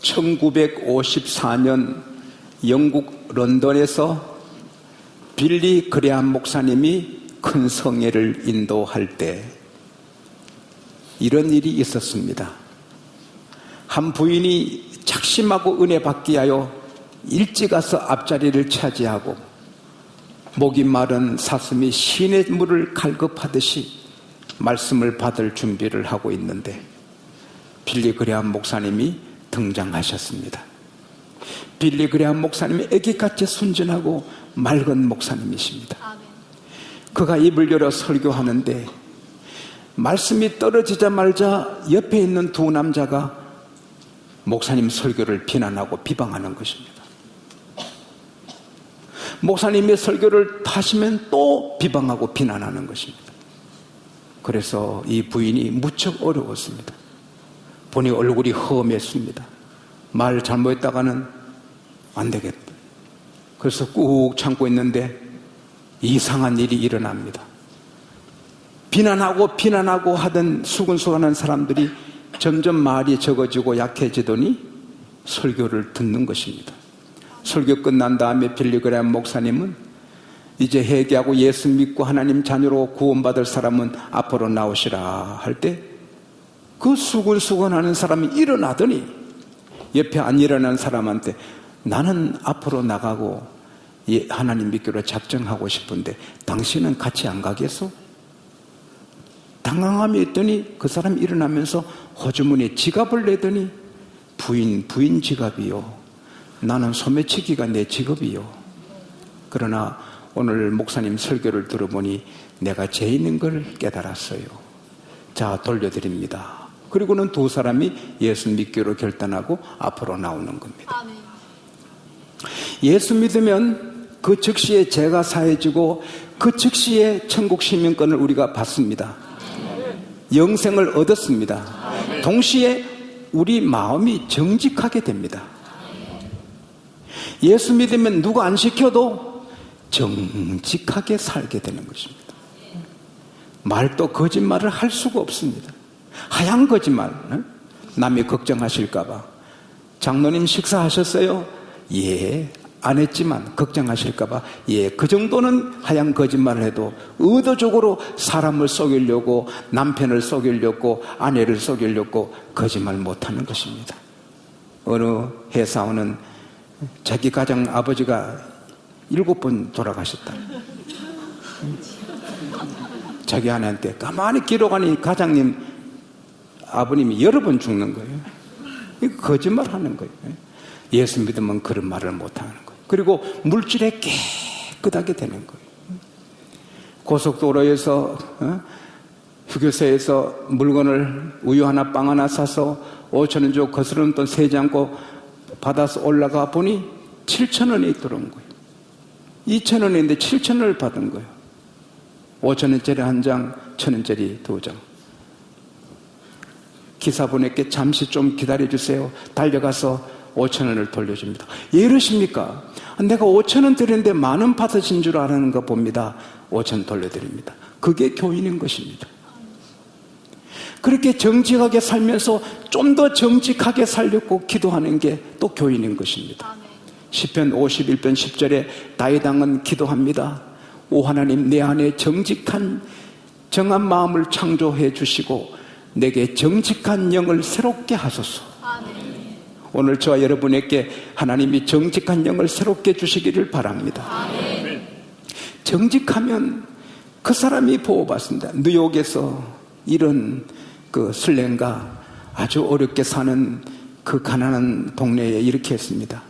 1954년 영국 런던에서 빌리 그레함 목사님이 큰 성회를 인도할 때 이런 일이 있었습니다. 한 부인이 작심하고 은혜 받기 위하여 일찍 가서 앞자리를 차지하고 목이 마른 사슴이 시냇 물을 갈급하듯이 말씀을 받을 준비를 하고 있는데 빌리 그레함 목사님이 등장하셨습니다. 빌리 그레함 목사님이 애기같이 순진하고 맑은 목사님이십니다. 그가 입을 열어 설교하는데 말씀이 떨어지자마자 옆에 있는 두 남자가 목사님 설교를 비난하고 비방하는 것입니다. 목사님의 설교를 하시면 또 비방하고 비난하는 것입니다. 그래서 이 부인이 무척 어려웠습니다. 보니 얼굴이 험했습니다. 말 잘못했다가는 안 되겠다. 그래서 꾹 참고 있는데 이상한 일이 일어납니다. 비난하고 하던 수근수근한 사람들이 점점 말이 적어지고 약해지더니 설교를 듣는 것입니다. 설교 끝난 다음에 빌리 그레함 목사님은 이제 회개하고 예수 믿고 하나님 자녀로 구원받을 사람은 앞으로 나오시라 할 때 그 수근수근하는 사람이 일어나더니 옆에 안 일어난 사람한테 나는 앞으로 나가고 하나님 믿기로 작정하고 싶은데 당신은 같이 안 가겠소? 당황함이 있더니 그 사람이 일어나면서 호주머니에 지갑을 내더니 부인 지갑이요. 나는 소매치기가 내 직업이요. 그러나 오늘 목사님 설교를 들어보니 내가 죄인인 걸 깨달았어요. 자, 돌려드립니다. 그리고는 두 사람이 예수 믿기로 결단하고 앞으로 나오는 겁니다. 아멘. 예수 믿으면 그 즉시에 죄가 사해지고 그 즉시에 천국 시민권을 우리가 받습니다. 영생을 얻었습니다. 동시에 우리 마음이 정직하게 됩니다. 예수 믿으면 누가 안 시켜도 정직하게 살게 되는 것입니다. 말도 거짓말을 할 수가 없습니다. 하얀 거짓말. 남이 걱정하실까봐. 장로님 식사하셨어요? 예, 안 했지만 걱정하실까봐. 예, 그 정도는 하얀 거짓말을 해도 의도적으로 사람을 속이려고, 남편을 속이려고, 아내를 속이려고 거짓말 못하는 것입니다. 어느 회사원은 자기 가장 아버지가 7번 돌아가셨다. 자기 아내한테 가만히 기록하니 가장님 아버님이 여러 번 죽는 거예요. 이거 거짓말 하는 거예요. 예수 믿으면 그런 말을 못 하는 거예요. 그리고 물질에 깨끗하게 되는 거예요. 고속도로에서 휴게소에서 물건을 우유 하나 빵 하나 사서 5,000원 주고 거스르는 돈 세지 않고 받아서 올라가 보니 7,000원이 들어온 거예요. 2,000원인데 7,000원을 받은 거예요. 5,000원짜리 한 장, 1,000원짜리 두 장. 기사분에게 잠시 좀 기다려주세요. 달려가서 5,000원을 돌려줍니다. 왜 이러십니까? 내가 5,000원 드렸는데 10,000원 받으신 줄 아는가 봅니다. 5,000원 돌려드립니다. 그게 교인인 것입니다. 그렇게 정직하게 살면서 좀 더 정직하게 살려고 기도하는 게 또 교인인 것입니다. 시편 51편 10절에 다윗 왕은 기도합니다. 오 하나님, 내 안에 정직한 정한 마음을 창조해 주시고 내게 정직한 영을 새롭게 하소서. 아멘. 오늘 저와 여러분에게 하나님이 정직한 영을 새롭게 주시기를 바랍니다. 아멘. 정직하면 그 사람이 보호받습니다. 뉴욕에서 이런 그 슬랭가 아주 어렵게 사는 그 가난한 동네에 이렇게 했습니다.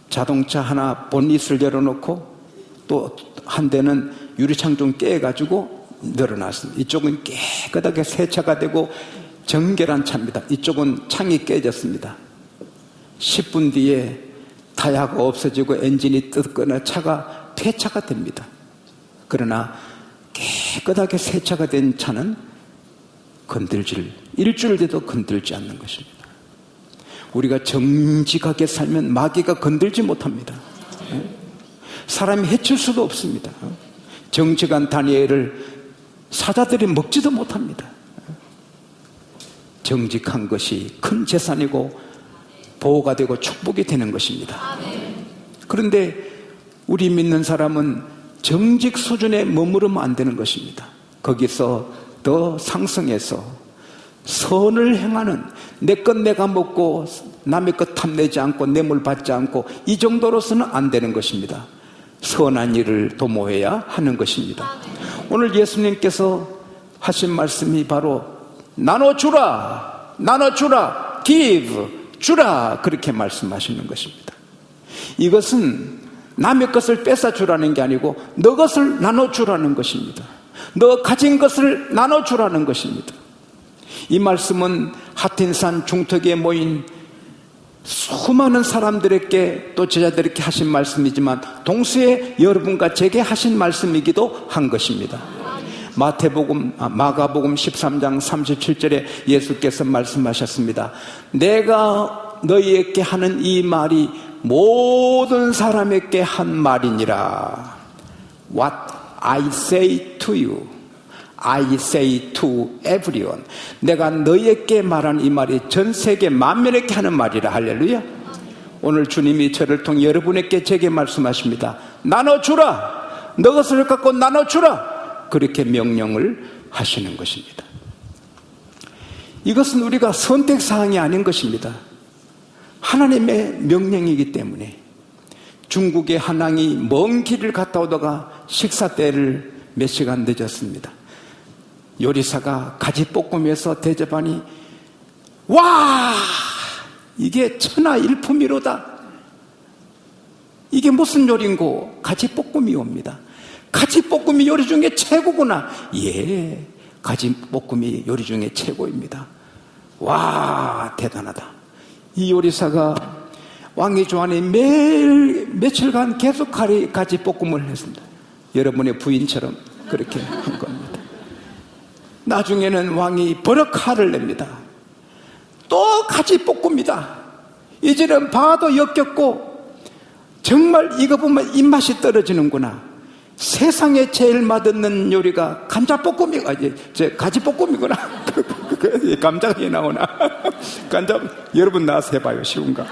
자동차 하나 본닛을 열어놓고 또 한 대는 유리창 좀 깨가지고 늘어났습니다. 이쪽은 깨끗하게 세차가 되고 정결한 차입니다. 이쪽은 창이 깨졌습니다. 10분 뒤에 타야가 없어지고 엔진이 뜯거나 차가 폐차가 됩니다. 그러나 깨끗하게 세차가 된 차는 일주일 돼도 건들지 않는 것입니다. 우리가 정직하게 살면 마귀가 건들지 못합니다. 사람이 해칠 수도 없습니다. 정직한 다니엘을 사자들이 먹지도 못합니다. 정직한 것이 큰 재산이고 보호가 되고 축복이 되는 것입니다. 그런데 우리 믿는 사람은 정직 수준에 머무르면 안 되는 것입니다. 거기서 더 상승해서 선을 행하는, 내 것 내가 먹고 남의 것 탐내지 않고 뇌물 받지 않고 이 정도로서는 안 되는 것입니다. 선한 일을 도모해야 하는 것입니다. 오늘 예수님께서 하신 말씀이 바로 나눠주라, 나눠주라, give, 주라, 그렇게 말씀하시는 것입니다. 이것은 남의 것을 뺏어주라는 게 아니고 너 것을 나눠주라는 것입니다. 너 가진 것을 나눠주라는 것입니다. 이 말씀은 하틴산 중턱에 모인 수많은 사람들에게 또 제자들에게 하신 말씀이지만 동시에 여러분과 제게 하신 말씀이기도 한 것입니다. 마가복음 13장 37절에 예수께서 말씀하셨습니다. 내가 너희에게 하는 이 말이 모든 사람에게 한 말이니라. What I say to you, I say to everyone. 내가 너희에게 말한 이 말이 전 세계 만민에게 하는 말이라. 할렐루야. 오늘 주님이 저를 통해 여러분에게 제게 말씀하십니다. 나눠주라. 너 것을 갖고 나눠주라. 그렇게 명령을 하시는 것입니다. 이것은 우리가 선택사항이 아닌 것입니다. 하나님의 명령이기 때문에. 중국의 한왕이 먼 길을 갔다 오다가 식사 때를 몇 시간 늦었습니다. 요리사가 가지볶음에서 대접하니 와, 이게 천하일품이로다. 이게 무슨 요리인고? 가지볶음이 옵니다. 가지볶음이 요리 중에 최고구나. 예, 가지볶음이 요리 중에 최고입니다. 와, 대단하다. 이 요리사가 왕이 좋아하니 매일 며칠간 계속 가지볶음을 했습니다. 여러분의 부인처럼 그렇게 한 겁니다. 나중에는 왕이 버럭 화를 냅니다. 또 가지볶음이다. 이제는 봐도 역겹고 정말 이거 보면 입맛이 떨어지는구나. 세상에 제일 맛없는 요리가 가지볶음이구나. 감자가 나오나? 여러분 나와서 해봐요. 쉬운가?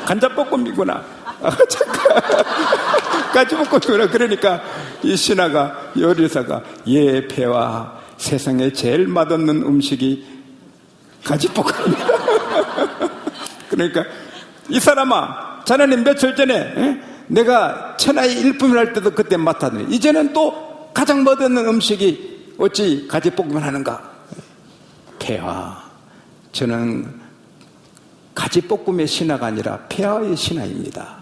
간장볶음이구나. 가지볶음이구나. 그러니까 이 신하가, 요리사가, 예, 폐와 세상에 제일 맛없는 음식이 가지볶음이다. 그러니까 이 사람아, 자네는 며칠 전에 내가 천하의 일품을 할 때도 그때 맡았더니 이제는 또 가장 맛없는 음식이 어찌 가지볶음을 하는가? 폐하, 저는 가지볶음의 신하가 아니라 폐하의 신하입니다.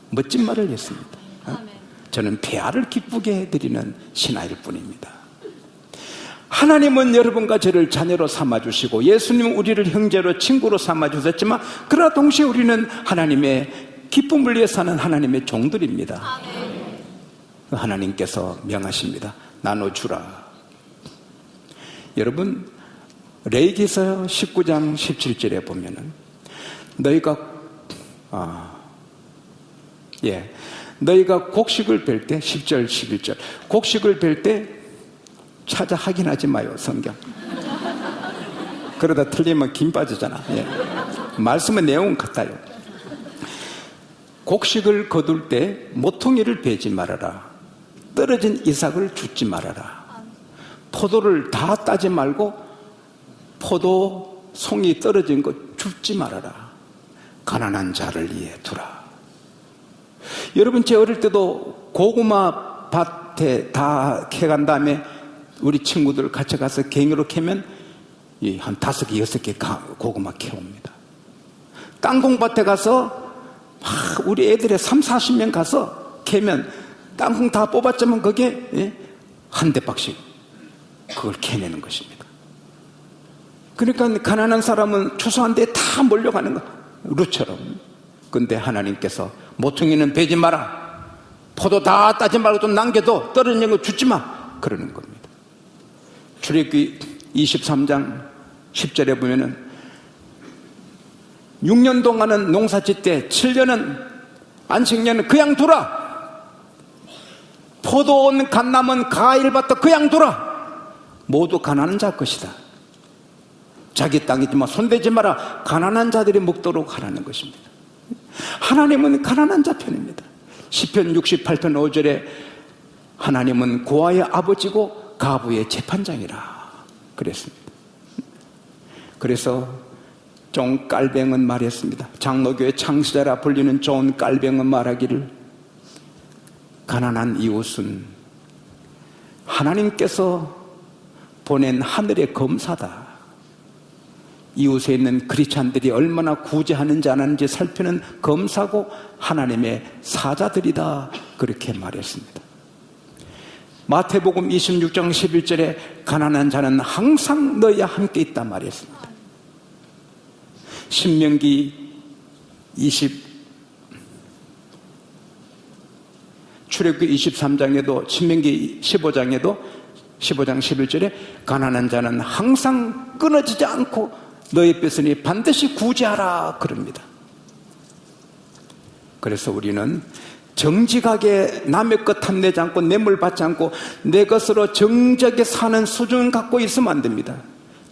멋진 말을 했습니다. 저는 폐하를 기쁘게 해드리는 신하일 뿐입니다. 하나님은 여러분과 저를 자녀로 삼아주시고 예수님은 우리를 형제로 친구로 삼아주셨지만 그러나 동시에 우리는 하나님의 기쁨을 위해 사는 하나님의 종들입니다. 하나님께서 명하십니다. 나눠주라. 여러분, 레위기서 19장 17절에 보면은 너희가 곡식을 벨 때 10절 11절 곡식을 벨 때 찾아 확인하지 마요. 성경. 그러다 틀리면 김 빠지잖아. 예. 말씀의 내용은 같아요. 곡식을 거둘 때 모퉁이를 베지 말아라. 떨어진 이삭을 줍지 말아라. 포도를 다 따지 말고 포도 송이 떨어진 거 줍지 말아라. 가난한 자를 위해 두라. 여러분, 제 어릴 때도 고구마 밭에 다 캐간 다음에 우리 친구들 같이 가서 갱이로 캐면 한 5개, 6개 고구마 캐옵니다. 땅콩밭에 가서 우리 애들의 30-40명 가서 캐면 땅콩 다 뽑았지만 그게 한 대박씩 그걸 캐내는 것입니다. 그러니까 가난한 사람은 추수한 데에 다 몰려가는 거, 루처럼. 근데 하나님께서 모퉁이는 베지 마라. 포도 다 따지 말고 좀 남겨도 떨어지는 거 주지 마. 그러는 겁니다. 출애굽기 23장 10절에 보면은 6년 동안은 농사 짓되 7년은 안식년은 그냥 두라. 포도원 갓남은 가일밭도 그냥 두라. 모두 가난한 자 것이다. 자기 땅이지만 손대지 마라. 가난한 자들이 먹도록 하라는 것입니다. 하나님은 가난한 자 편입니다. 시편 68편 5절에 하나님은 고아의 아버지고 가부의 재판장이라 그랬습니다. 그래서 존 깔뱅은 말했습니다. 장로교의 창시자라 불리는 존 깔뱅은 말하기를, 가난한 이웃은 하나님께서 보낸 하늘의 검사다. 이웃에 있는 크리스찬들이 얼마나 구제하는지 안 하는지 살피는 검사고 하나님의 사자들이다. 그렇게 말했습니다. 마태복음 26장 11절에 가난한 자는 항상 너희와 함께 있다 말했습니다. 신명기 출애굽기 23장에도, 신명기 15장 11절에 가난한 자는 항상 끊어지지 않고 너희 뺏으니 반드시 구제하라 그럽니다. 그래서 우리는 정직하게 남의 것 탐내지 않고 뇌물 받지 않고 내 것으로 정직하게 사는 수준을 갖고 있으면 안 됩니다.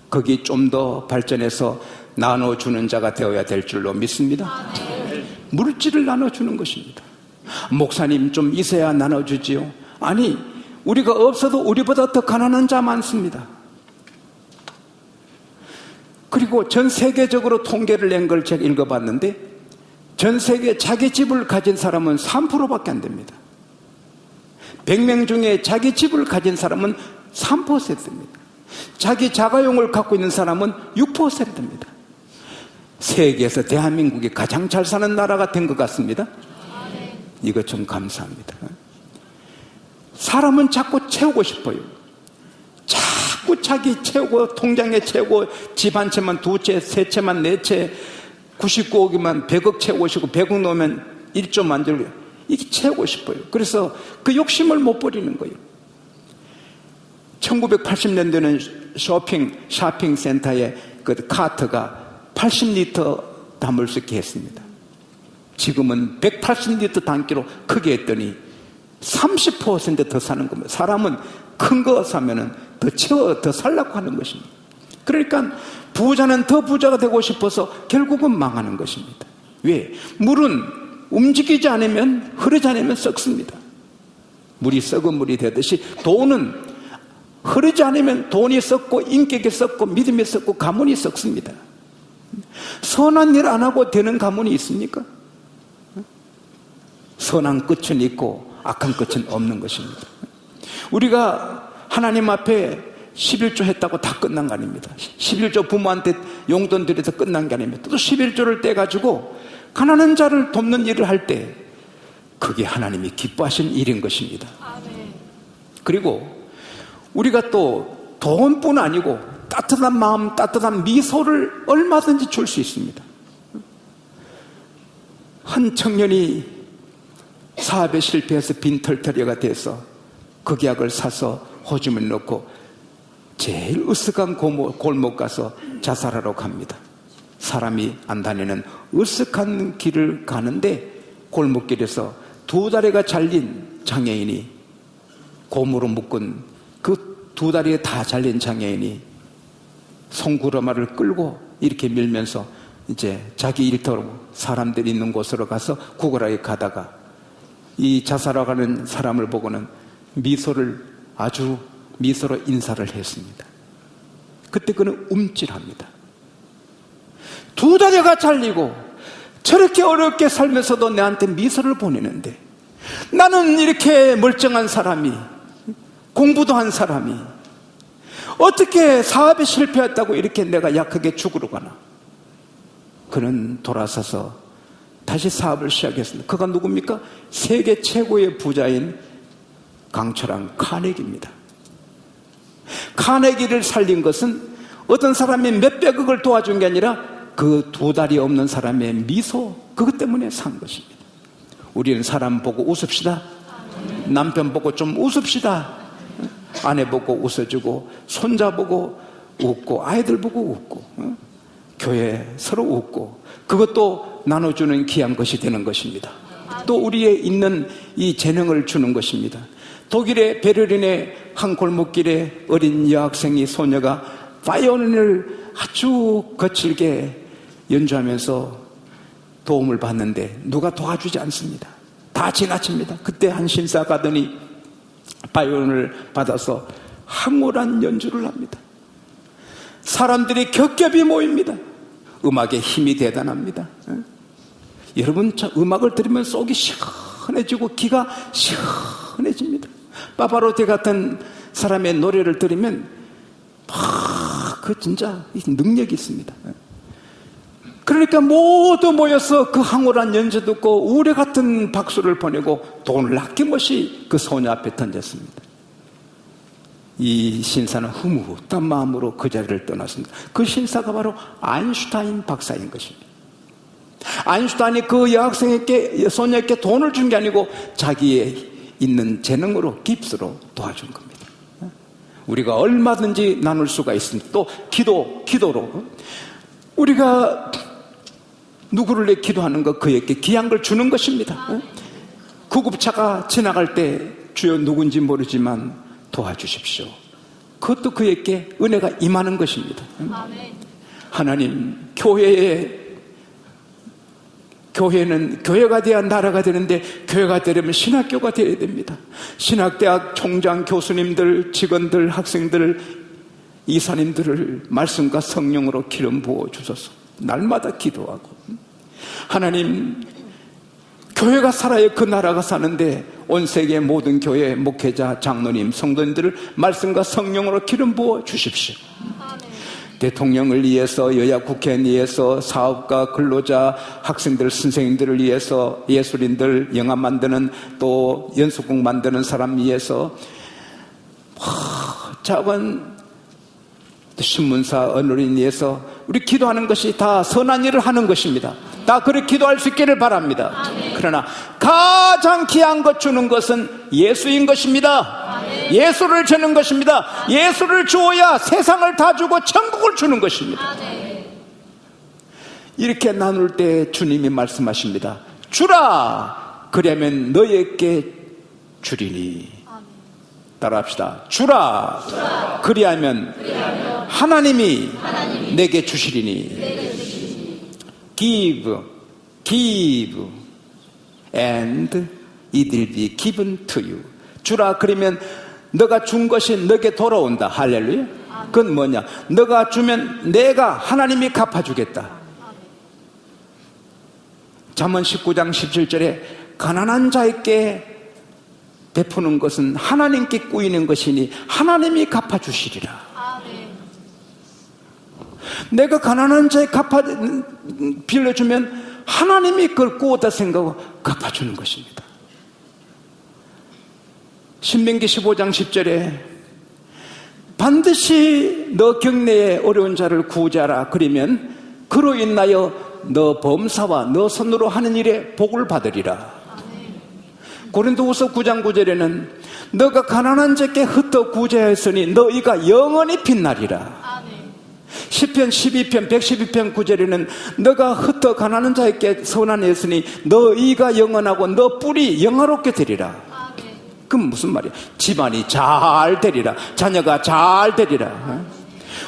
거기 좀 더 발전해서 나눠주는 자가 되어야 될 줄로 믿습니다. 물질을 나눠주는 것입니다. 목사님 좀 있어야 나눠주지요. 아니, 우리가 없어도 우리보다 더 가난한 자 많습니다. 그리고 전 세계적으로 통계를 낸 걸 제가 읽어봤는데, 전 세계 자기 집을 가진 사람은 3%밖에 안 됩니다. 100명 중에 자기 집을 가진 사람은 3%입니다. 자기 자가용을 갖고 있는 사람은 6%입니다. 세계에서 대한민국이 가장 잘 사는 나라가 된 것 같습니다. 이거 좀 감사합니다. 사람은 자꾸 채우고 싶어요. 자꾸 자기 채우고, 통장에 채우고, 집 한 채만 두 채, 세 채만 네 채, 99억이면 100억 채우고 싶고, 100억 넣으면 1조 만들고, 이게 채우고 싶어요. 그래서 그 욕심을 못 버리는 거예요. 1980년대는 쇼핑 센터에 그 카트가 80리터 담을 수 있게 했습니다. 지금은 180리터 담기로 크게 했더니 30% 더 사는 겁니다. 사람은 큰 거 사면은 더 채워, 더 살라고 하는 것입니다. 그러니까 부자는 더 부자가 되고 싶어서 결국은 망하는 것입니다. 왜? 물은 움직이지 않으면, 흐르지 않으면 썩습니다. 물이 썩은 물이 되듯이 돈은 흐르지 않으면 돈이 썩고, 인격이 썩고, 믿음이 썩고, 가문이 썩습니다. 선한 일 안 하고 되는 가문이 있습니까? 선한 끝은 있고 악한 끝은 없는 것입니다. 우리가 하나님 앞에 11조 했다고 다 끝난 거 아닙니다. 11조 부모한테 용돈 드려서 끝난 게 아닙니다. 또 11조를 떼가지고 가난한 자를 돕는 일을 할 때 그게 하나님이 기뻐하신 일인 것입니다. 그리고 우리가 또 돈뿐 아니고 따뜻한 마음, 따뜻한 미소를 얼마든지 줄 수 있습니다. 한 청년이 사업에 실패해서 빈털터리가 돼서 극약을 사서 호주머니 넣고 제일 으쓱한 골목 가서 자살하러 갑니다. 사람이 안 다니는 으쓱한 길을 가는데 골목길에서 두 다리가 잘린 장애인이, 고무로 묶은 그 두 다리에 다 잘린 장애인이 손구러마를 끌고 이렇게 밀면서 이제 자기 일터로 사람들이 있는 곳으로 가서 구걸하게 가다가 이 자살하가는 사람을 보고는 아주 미소로 인사를 했습니다. 그때 그는 움찔합니다. 두 다리가 잘리고 저렇게 어렵게 살면서도 내한테 미소를 보내는데, 나는 이렇게 멀쩡한 사람이, 공부도 한 사람이 어떻게 사업에 실패했다고 이렇게 내가 약하게 죽으러 가나. 그는 돌아서서 다시 사업을 시작했습니다. 그가 누굽니까? 세계 최고의 부자인 강철한 카네기입니다. 카네기를 살린 것은 어떤 사람이 몇백억을 도와준 게 아니라 그 두 다리 없는 사람의 미소, 그것 때문에 산 것입니다. 우리는 사람 보고 웃읍시다. 남편 보고 좀 웃읍시다. 아내 보고 웃어주고, 손자 보고 웃고, 아이들 보고 웃고, 교회 서로 웃고, 그것도 나눠주는 귀한 것이 되는 것입니다. 또 우리에 있는 이 재능을 주는 것입니다. 독일의 베를린의 한 골목길에 어린 여학생이, 소녀가 바이올린을 아주 거칠게 연주하면서 도움을 받는데 누가 도와주지 않습니다. 다 지나칩니다. 그때 한 신사 가더니 바이올린을 받아서 황홀한 연주를 합니다. 사람들이 겹겹이 모입니다. 음악의 힘이 대단합니다. 여러분, 저 음악을 들으면 속이 시원해지고 기가 시원해집니다. 파바로티 같은 사람의 노래를 들으면 그 진짜 능력이 있습니다. 그러니까 모두 모여서 그 황홀한 연주 듣고 우레 같은 박수를 보내고 돈을 아낌없이 그 소녀 앞에 던졌습니다. 이 신사는 흐뭇한 마음으로 그 자리를 떠났습니다. 그 신사가 바로 아인슈타인 박사인 것입니다. 아인슈타인이 그 여학생에게, 소녀에게 돈을 준 게 아니고 자기의 있는 재능으로, 깁스로 도와준 겁니다. 우리가 얼마든지 나눌 수가 있습니다. 또 기도로 우리가 누구를 위해 기도하는 것, 그에게 귀한 걸 주는 것입니다. 구급차가 지나갈 때 주여 누군지 모르지만 도와주십시오. 그것도 그에게 은혜가 임하는 것입니다. 하나님, 교회는 교회가 돼야 나라가 되는데 교회가 되려면 신학교가 되어야 됩니다. 신학대학 총장, 교수님들, 직원들, 학생들, 이사님들을 말씀과 성령으로 기름 부어 주소서. 날마다 기도하고, 하나님, 교회가 살아야 그 나라가 사는데 온 세계 모든 교회 목회자, 장로님, 성도님들을 말씀과 성령으로 기름 부어 주십시오. 대통령을 위해서, 여야 국회의원 위해서, 사업가, 근로자, 학생들, 선생님들을 위해서, 예술인들, 영화 만드는, 또 연수국 만드는 사람 위해서, 작은 신문사, 언론인 위해서 우리 기도하는 것이 다 선한 일을 하는 것입니다. 다 그렇게 기도할 수 있기를 바랍니다. 그러나 가장 귀한 것 주는 것은 예수인 것입니다. 예수를 주는 것입니다. 예수를 주어야 세상을 다 주고 천국을 주는 것입니다. 이렇게 나눌 때 주님이 말씀하십니다. 주라, 그러면 너희에게 주리니. 따라합시다. 주라, 그리하면 하나님이 내게 주시리니. Give, and it will be given to you. 주라, 그러면 너가 준 것이 너에게 돌아온다. 할렐루야. 그건 뭐냐? 너가 주면 내가, 하나님이 갚아주겠다. 잠언 19장 17절에 가난한 자에게 베푸는 것은 하나님께 꾸이는 것이니 하나님이 갚아주시리라. 내가 가난한 자에 빌려주면 하나님이 그걸 꾸었다 생각하고 갚아주는 것입니다. 신명기 15장 10절에 반드시 너 경내에 어려운 자를 구제하라. 그러면 그로 인하여 너 범사와 너 손으로 하는 일에 복을 받으리라. 고린도후서 9장 9절에는 너가 가난한 자께 흩어 구제하였으니 너희가 영원히 빛나리라. 시편 12편 112편 9절에는 너가 흩어 가난한 자에게 선한했으니 너희가 영원하고 너 뿔이 영화롭게 되리라. 그럼 무슨 말이야? 집안이 잘 되리라, 자녀가 잘 되리라.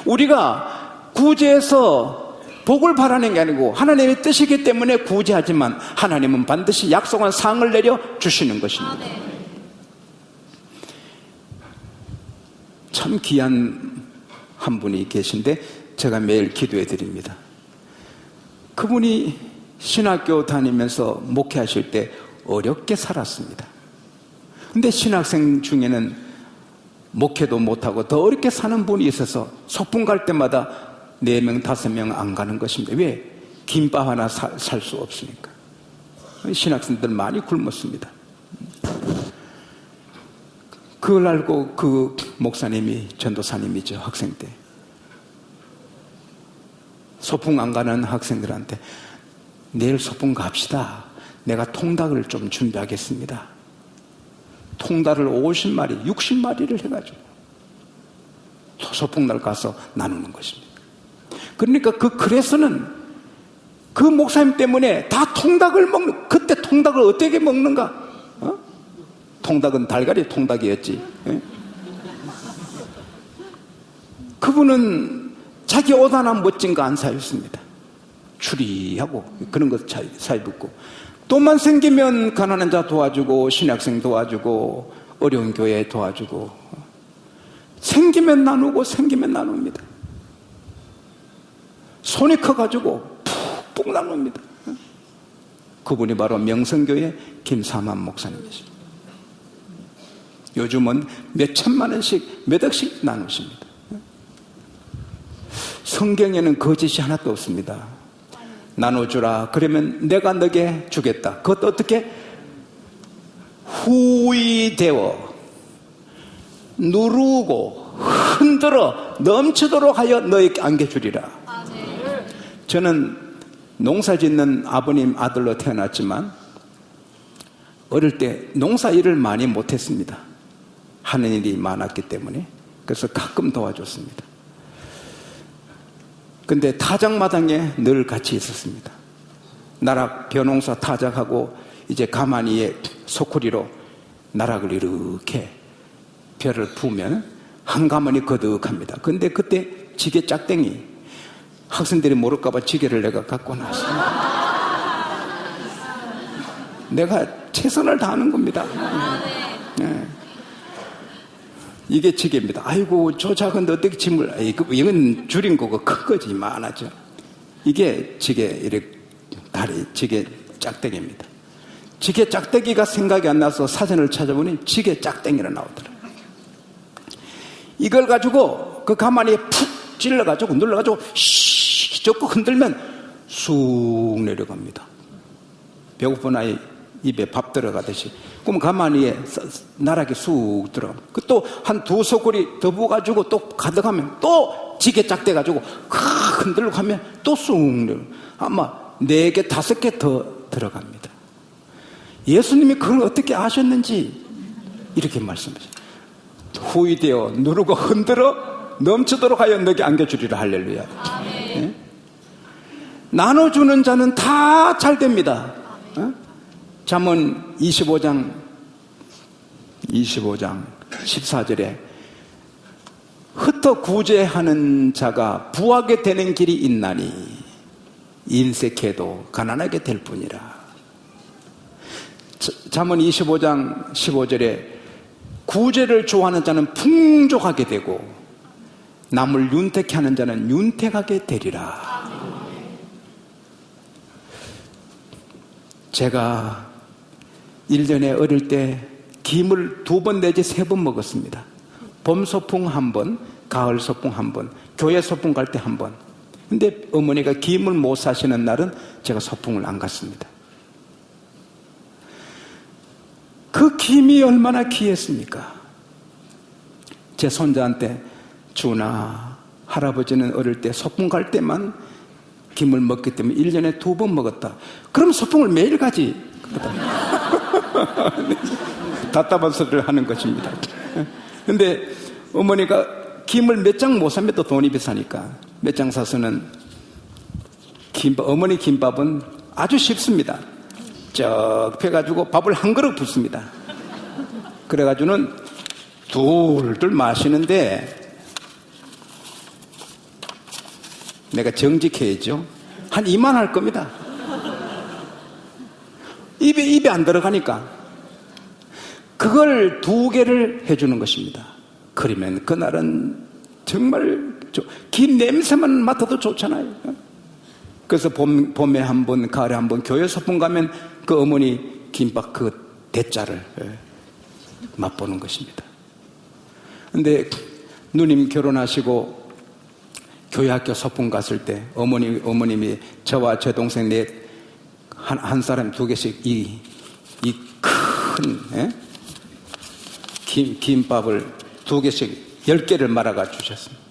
우리가 구제해서 복을 바라는 게 아니고 하나님의 뜻이기 때문에 구제하지만 하나님은 반드시 약속한 상을 내려 주시는 것입니다. 참 귀한 한 분이 계신데 제가 매일 기도해 드립니다. 그분이 신학교 다니면서 목회하실 때 어렵게 살았습니다. 근데 신학생 중에는 목회도 못하고 더 어렵게 사는 분이 있어서 소풍 갈 때마다 4명, 5명 안 가는 것입니다. 왜? 김밥 하나 살 수 없으니까. 신학생들 많이 굶었습니다. 그걸 알고 그 목사님이, 전도사님이죠, 학생 때 소풍 안 가는 학생들한테 내일 소풍 갑시다. 내가 통닭을 좀 준비하겠습니다. 통닭을 50마리, 60마리를 해가지고 소풍날 가서 나누는 것입니다. 그러니까 그래서는 그 목사님 때문에 다 통닭을 먹는, 그때 통닭을 어떻게 먹는가? 통닭은 달걀이 통닭이었지. 그분은 자기 옷 하나 멋진 거 안 사입습니다. 추리하고 그런 거 사입고, 돈만 생기면 가난한 자 도와주고 신학생 도와주고 어려운 교회 도와주고, 생기면 나누고 생기면 나눕니다. 손이 커가지고 푹푹 나눕니다. 그분이 바로 명성교회 김삼환 목사님이십니다. 요즘은 몇 천만 원씩 몇 억씩 나누십니다. 성경에는 거짓이 하나도 없습니다. 나눠주라 그러면 내가 너게 주겠다. 그것도 어떻게? 후이되어 누르고 흔들어 넘치도록 하여 너에게 안겨주리라. 저는 농사짓는 아버님 아들로 태어났지만 어릴 때 농사 일을 많이 못했습니다. 하는 일이 많았기 때문에. 그래서 가끔 도와줬습니다. 근데 타작마당에 늘 같이 있었습니다. 나락 벼농사 타작하고 이제 가마니에 소쿠리로 나락을 이렇게 벼를 부으면 한 가마니 거득합니다. 근데 그때 지게 짝땡이, 학생들이 모를까봐 지게를 내가 갖고 나왔습니다. 내가 최선을 다하는 겁니다. 네. 이게 지게입니다. 아이고 저 작은데 어떻게 짐을, 이건 줄인 거고 큰 거지 많아죠. 이게 지게, 이렇게 다리 지게 짝대기입니다. 지게 짝대기가 생각이 안 나서 사전을 찾아보니 지게 짝대기로 나오더라고요. 이걸 가지고 그 가만히 푹 찔러가지고 눌러가지고 씩 젓고 흔들면 쑥 내려갑니다. 배고픈 아이 입에 밥 들어가듯이. 그럼 가만히 나락이 쑥 들어가. 그 또 한 두 소쿠리 더 부어가지고 또 가득하면 또 지게 짝대가지고 흔들고 하면 또 쑥 내려. 아마 4개, 5개 더 들어갑니다. 예수님이 그걸 어떻게 아셨는지 이렇게 말씀하셨어요. 후이되어 누르고 흔들어 넘치도록 하여 너에게 안겨주리라. 할렐루야. 네? 나눠주는 자는 다 잘 됩니다. 잠언 25장 14절에 흩어 구제하는 자가 부하게 되는 길이 있나니 인색해도 가난하게 될 뿐이라. 잠언 25장 15절에 구제를 좋아하는 자는 풍족하게 되고 남을 윤택해 하는 자는 윤택하게 되리라. 제가 1년에 어릴 때 김을 2번 내지 3번 먹었습니다. 봄 소풍 1번, 가을 소풍 1번, 교회 소풍 갈 때 1번. 근데 어머니가 김을 못 사시는 날은 제가 소풍을 안 갔습니다. 그 김이 얼마나 귀했습니까? 제 손자한테, 준아, 할아버지는 어릴 때 소풍 갈 때만 김을 먹기 때문에 1년에 2번 먹었다. 그럼 소풍을 매일 가지. 답답한 소리를 하는 것입니다. 근데 어머니가 김을 몇 장 못 사면 또 돈이 비싸니까 몇 장 사서는 어머니 김밥은 아주 쉽습니다. 쩍 펴가지고 밥을 한 그릇 붓습니다. 그래가지고는 둘둘 마시는데 내가 정직해야죠. 한 이만 할 겁니다. 입에 안 들어가니까 그걸 2개를 해주는 것입니다. 그러면 그날은 정말 김 냄새만 맡아도 좋잖아요. 그래서 봄에 한 번, 가을에 한 번 교회 소풍 가면 그 어머니 김밥 그 대짜를 맛보는 것입니다. 근데 누님 결혼하시고 교회 학교 소풍 갔을 때 어머님이 저와 제 동생 한 사람 2개씩 이 큰 김밥을 2개씩 10개를 말아가 주셨습니다.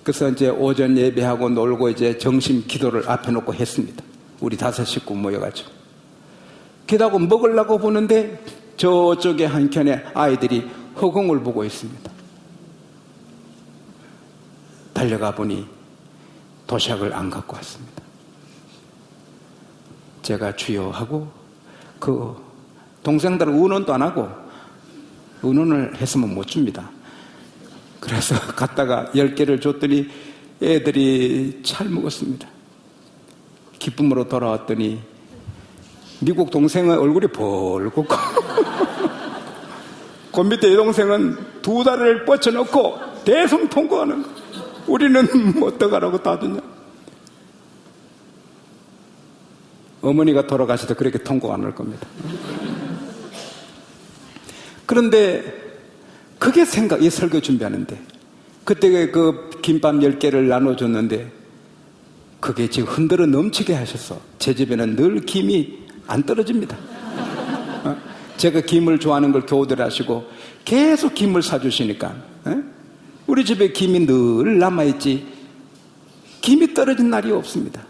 그래서 이제 오전 예배하고 놀고 이제 점심 기도를 앞에 놓고 했습니다. 우리 5 식구 모여가지고. 게다가 먹으려고 보는데 저쪽에 한켠에 아이들이 허공을 보고 있습니다. 달려가 보니 도시락을 안 갖고 왔습니다. 제가 주여 하고 그 동생들은 의논도 안 하고 의논을 했으면 못 줍니다. 그래서 갔다가 10개를 줬더니 애들이 잘 먹었습니다. 기쁨으로 돌아왔더니 미국 동생의 얼굴이 벌겋고 그 밑에 여동생은 2다리를 뻗쳐놓고 대성통곡하는 거예요. 우리는 어떡하라고 따지냐. 어머니가 돌아가셔도 그렇게 통곡 안 할 겁니다. 그런데 그게 이 설교 준비하는데 그때 그 김밥 10개를 나눠줬는데 그게 지금 흔들어 넘치게 하셔서 제 집에는 늘 김이 안 떨어집니다. 제가 김을 좋아하는 걸 교우들 하시고 계속 김을 사주시니까 우리 집에 김이 늘 남아있지 김이 떨어진 날이 없습니다.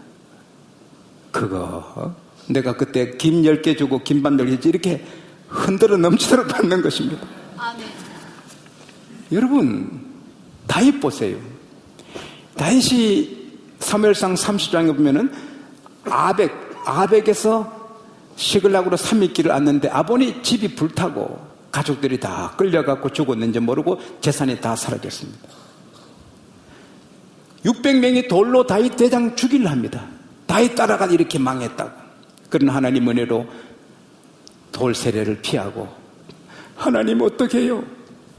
그거 내가 그때 김 10개 주고 김밥 10개 이렇게 흔들어 넘치도록 받는 것입니다. 아멘. 여러분 다윗 보세요. 다윗이 사무엘상 30장에 보면은 아벡에서 시글락으로 3일길을 왔는데 아본이 집이 불타고 가족들이 다 끌려가고 죽었는지 모르고 재산이 다 사라졌습니다. 600명이 돌로 다윗 대장 죽이려 합니다. 다윗 따라가 이렇게 망했다고. 그런 하나님 은혜로 돌 세례를 피하고 하나님 어떻게 해요?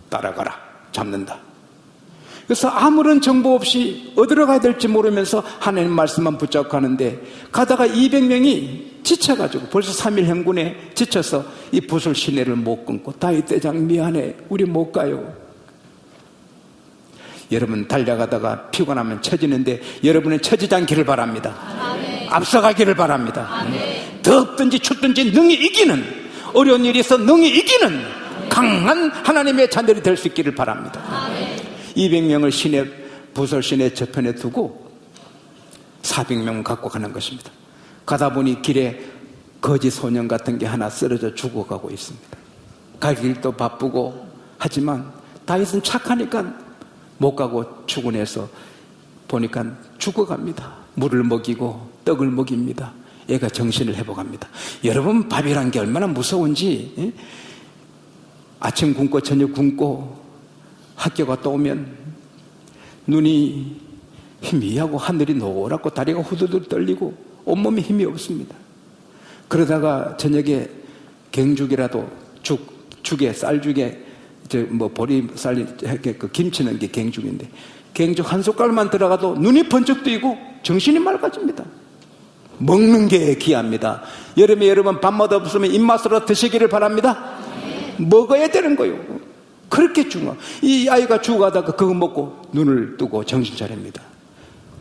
따라가라. 잡는다. 그래서 아무런 정보 없이 어디로 가야 될지 모르면서 하나님 말씀만 붙잡고 가는데 가다가 200명이 지쳐가지고 벌써 3일 행군에 지쳐서 이 붓을 시내를 못 끊고 다윗 대장 미안해 우리 못 가요. 여러분 달려가다가 피곤하면 처지는데 여러분은 처지지 않기를 바랍니다. 아멘. 앞서가기를 바랍니다. 아멘. 덥든지 춥든지 능히 이기는 어려운 일이 있어 능히 이기는 강한 하나님의 자녀들이 될 수 있기를 바랍니다. 아멘. 200명을 부설 시내 저편에 두고 400명 갖고 가는 것입니다. 가다 보니 길에 거지 소년 같은 게 하나 쓰러져 죽어가고 있습니다. 갈 길도 바쁘고 하지만 다윗은 착하니까 못 가고 출근해서 보니까 죽어갑니다. 물을 먹이고 떡을 먹입니다. 애가 정신을 회복합니다. 여러분 밥이란 게 얼마나 무서운지 아침 굶고 저녁 굶고 학교가 또 오면 눈이 희미하고 하늘이 노랗고 다리가 후두둑 떨리고 온몸에 힘이 없습니다. 그러다가 저녁에 갱죽이라도 죽에 쌀죽에 보리쌀 그 김치는 게 갱죽인데 갱죽 한 숟갈만 들어가도 눈이 번쩍 뜨이고 정신이 맑아집니다. 먹는 게 귀합니다. 여름에 여러분 밥맛 없으면 입맛으로 드시기를 바랍니다. 먹어야 되는 거예요. 그렇게 중요. 이 아이가 죽어가다가 그거 먹고 눈을 뜨고 정신 차립니다.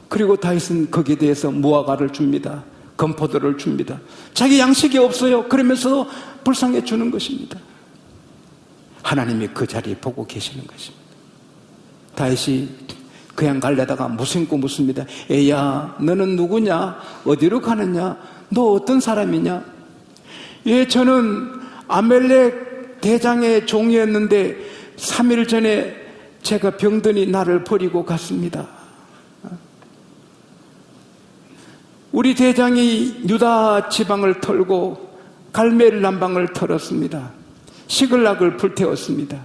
그리고 다윗은 거기에 대해서 무화과를 줍니다. 건포도를 줍니다. 자기 양식이 없어요. 그러면서 불쌍해 주는 것입니다. 하나님이 그 자리에 보고 계시는 것입니다. 다윗이 그냥 가려다가 무심코 묻습니다. 애야 너는 누구냐? 어디로 가느냐? 너 어떤 사람이냐? 예, 저는 아멜렉 대장의 종이었는데 3일 전에 제가 병드니 나를 버리고 갔습니다. 우리 대장이 유다 지방을 털고 갈멜 남방을 털었습니다. 시글락을 불태웠습니다.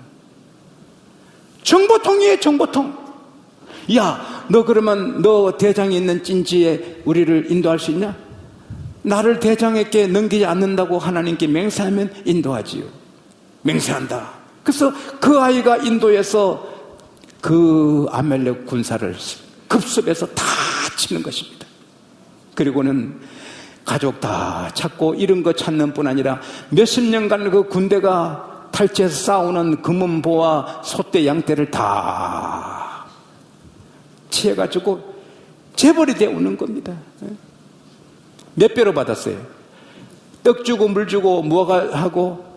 정보통이에요, 정보통. 야, 너 그러면 너 대장이 있는 찐지에 우리를 인도할 수 있냐? 나를 대장에게 넘기지 않는다고 하나님께 맹세하면 인도하지요. 맹세한다. 그래서 그 아이가 인도해서 그 아멜렉 군사를 급습해서 다 치는 것입니다. 그리고는 가족 다 찾고 이런 거 찾는 뿐 아니라 몇십 년간 그 군대가 탈취해서 싸우는 금은보와 소떼 양떼를 다 취해가지고 재벌이 되어 오는 겁니다. 몇 배로 받았어요? 떡 주고 물 주고 무화과하고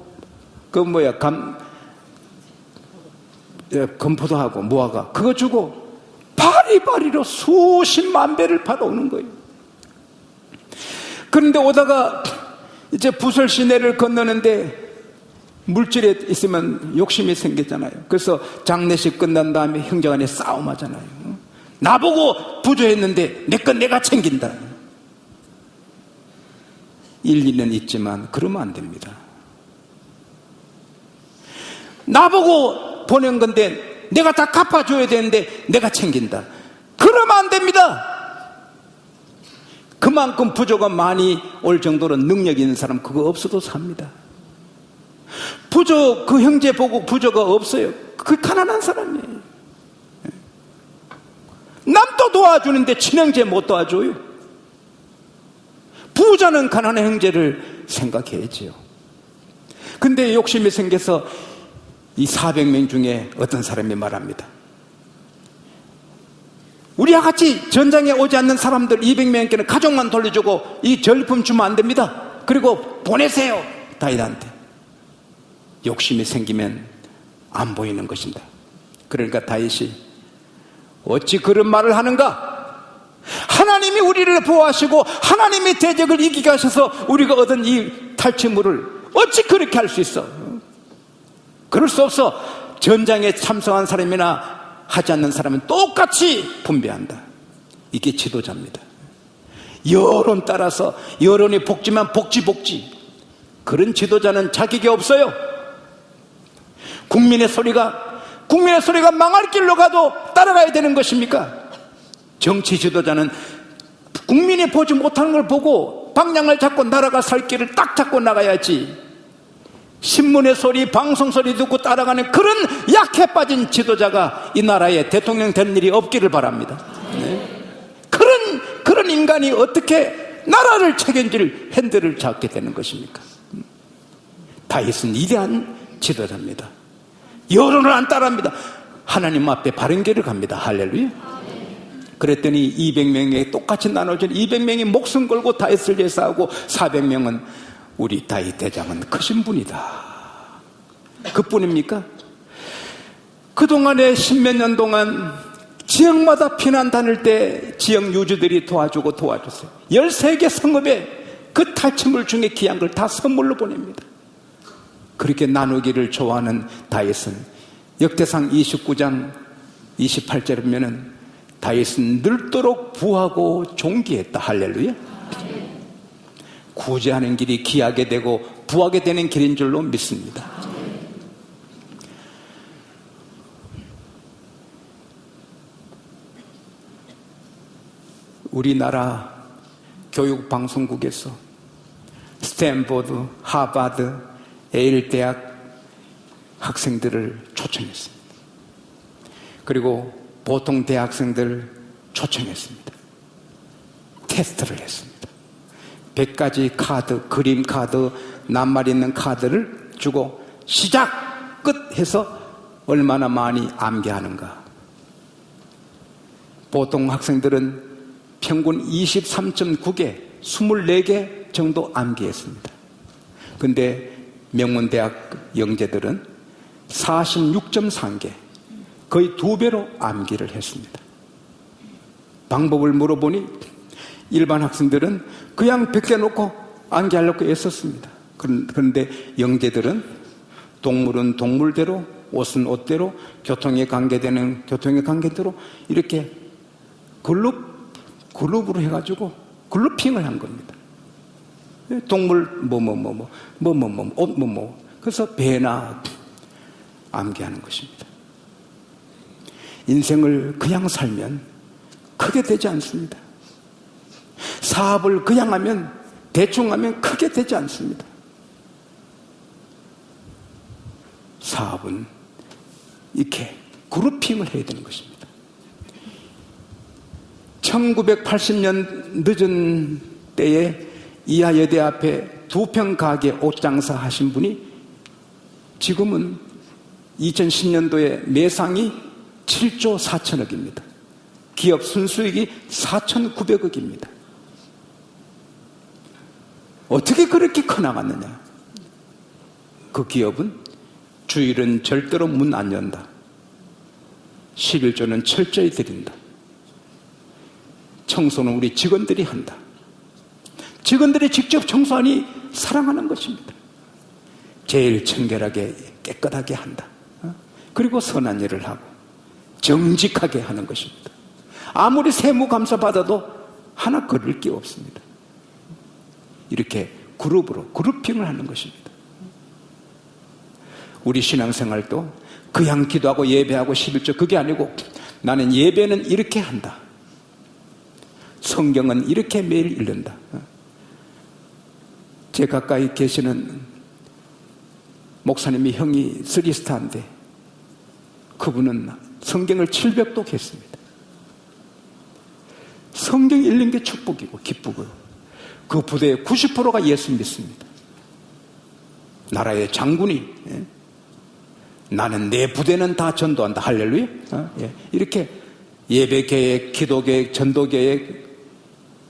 건포도하고 무화과 그거 주고 바리바리로 수십만 배를 받아오는 거예요. 그런데 오다가 이제 부설 시내를 건너는데 물질에 있으면 욕심이 생기잖아요. 그래서 장례식 끝난 다음에 형제간에 싸움하잖아요. 나보고 부조했는데 내 건 내가 챙긴다. 일리는 있지만 그러면 안 됩니다. 나보고 보낸 건데 내가 다 갚아줘야 되는데 내가 챙긴다. 그러면 안 됩니다. 그만큼 부조가 많이 올 정도로 능력 있는 사람 그거 없어도 삽니다. 부조, 그 형제 보고 부조가 없어요. 그 가난한 사람이에요. 남도 도와주는데 친형제 못 도와줘요. 부자는 가난한 형제를 생각해야지요. 근데 욕심이 생겨서 이 400명 중에 어떤 사람이 말합니다. 우리와 같이 전장에 오지 않는 사람들 200명께는 가족만 돌려주고 이 전리품 주면 안 됩니다. 그리고 보내세요. 다윗한테. 욕심이 생기면 안 보이는 것입니다. 그러니까 다윗이 어찌 그런 말을 하는가? 하나님이 우리를 보호하시고 하나님이 대적을 이기게 하셔서 우리가 얻은 이 탈취물을 어찌 그렇게 할 수 있어? 그럴 수 없어. 전장에 참석한 사람이나 하지 않는 사람은 똑같이 분배한다. 이게 지도자입니다. 여론 따라서 여론이 복지만 복지 그런 지도자는 자격이 없어요. 국민의 소리가 망할 길로 가도 따라가야 되는 것입니까? 정치 지도자는 국민이 보지 못하는 걸 보고 방향을 잡고 나라가 살 길을 딱 잡고 나가야지. 신문의 소리, 방송 소리 듣고 따라가는 그런 약해 빠진 지도자가 이 나라에 대통령 될 일이 없기를 바랍니다. 네. 그런 인간이 어떻게 나라를 책임질 핸들을 잡게 되는 것입니까? 다윗은 위대한 지도자입니다. 여론을 안 따라합니다. 하나님 앞에 바른 길을 갑니다. 할렐루야. 그랬더니 200명에 똑같이 나눠진 200명이 목숨 걸고 다윗을 예사하고 400명은 우리 다윗 대장은 크신 분이다. 그뿐입니까? 그동안에 10몇 년 동안 지역마다 피난 다닐 때 지역 유주들이 도와줬어요. 13개 성읍에 그 탈취물 중에 귀한 걸 다 선물로 보냅니다. 그렇게 나누기를 좋아하는 다윗은 역대상 29장 28절에 보면은 다윗은 늙도록 부하고 존귀했다. 할렐루야. 구제하는 길이 귀하게 되고 부하게 되는 길인 줄로 믿습니다. 우리나라 교육방송국에서 스탠포드, 하버드, 예일 대학 학생들을 초청했습니다. 그리고 보통 대학생들 초청했습니다. 테스트를 했습니다. 100가지 카드, 그림 카드, 낱말 있는 카드를 주고 시작! 끝! 해서 얼마나 많이 암기하는가. 보통 학생들은 평균 23.9개, 24개 정도 암기했습니다. 근데 명문대학 영재들은 46.3개, 거의 2배로 암기를 했습니다. 방법을 물어보니 일반 학생들은 그냥 100개 놓고 암기하려고 애썼습니다. 그런데 영재들은 동물은 동물대로, 옷은 옷대로, 교통에 관계되는 교통에 관계대로 이렇게 그룹으로 해가지고 글루핑을 한 겁니다. 동물 옷 그래서 배나 암기하는 것입니다. 인생을 그냥 살면 크게 되지 않습니다. 사업을 그냥 하면 대충 하면 크게 되지 않습니다. 사업은 이렇게 그룹핑을 해야 되는 것입니다. 1980년 늦은 때에 이하여대 앞에 2평 가게 옷장사 하신 분이 지금은 2010년도에 매상이 7조 4천억입니다. 기업 순수익이 4,900억입니다. 어떻게 그렇게 커나갔느냐? 그 기업은 주일은 절대로 문 안 연다. 11조는 철저히 드린다. 청소는 우리 직원들이 한다. 직원들이 직접 청소하니 사랑하는 것입니다. 제일 청결하게 깨끗하게 한다. 그리고 선한 일을 하고 정직하게 하는 것입니다. 아무리 세무감사 받아도 하나 거릴 게 없습니다. 이렇게 그룹핑을 하는 것입니다. 우리 신앙생활도 그냥 기도하고 예배하고 11조 그게 아니고 나는 예배는 이렇게 한다. 성경은 이렇게 매일 읽는다. 제 가까이 계시는 목사님이 형이 쓰리스타인데 그분은 성경을 700독 했습니다. 성경 읽는 게 축복이고 기쁘고요. 그 부대의 90%가 예수 믿습니다. 나라의 장군이 나는 내 부대는 다 전도한다. 할렐루야. 이렇게 예배 계획, 기도 계획, 전도 계획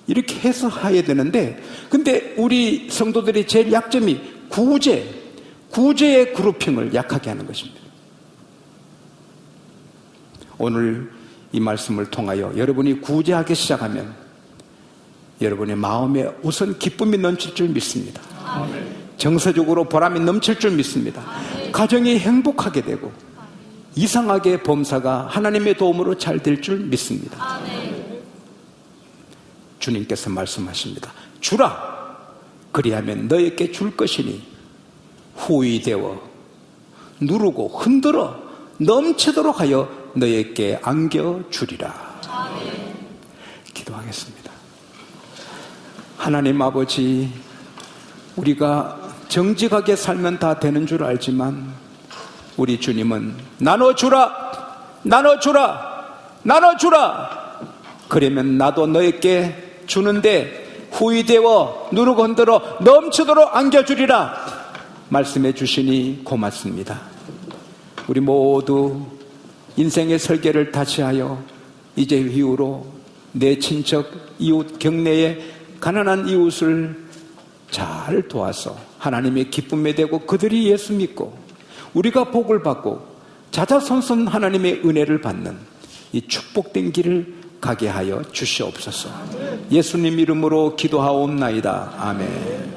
이렇게 해서 해야 되는데, 근데 우리 성도들이 제일 약점이 구제의 그룹핑을 약하게 하는 것입니다. 오늘 이 말씀을 통하여 여러분이 구제하기 시작하면 여러분의 마음에 우선 기쁨이 넘칠 줄 믿습니다. 정서적으로 보람이 넘칠 줄 믿습니다. 가정이 행복하게 되고 이상하게 범사가 하나님의 도움으로 잘 될 줄 믿습니다. 주님께서 말씀하십니다. 주라, 그리하면 너에게 줄 것이니 후히 되어 누르고 흔들어 넘치도록 하여 너에게 안겨주리라. 기도하겠습니다. 하나님 아버지, 우리가 정직하게 살면 다 되는 줄 알지만 우리 주님은 나눠주라, 나눠주라, 나눠주라. 그러면 나도 너에게 주는데 후히 되어 누르고 흔들어 넘치도록 안겨주리라 말씀해 주시니 고맙습니다. 우리 모두 인생의 설계를 다시 하여 이제 이후로 내 친척, 이웃, 경내에 가난한 이웃을 잘 도와서 하나님의 기쁨에 대고 그들이 예수 믿고 우리가 복을 받고 자자손손 하나님의 은혜를 받는 이 축복된 길을 가게 하여 주시옵소서. 예수님 이름으로 기도하옵나이다. 아멘.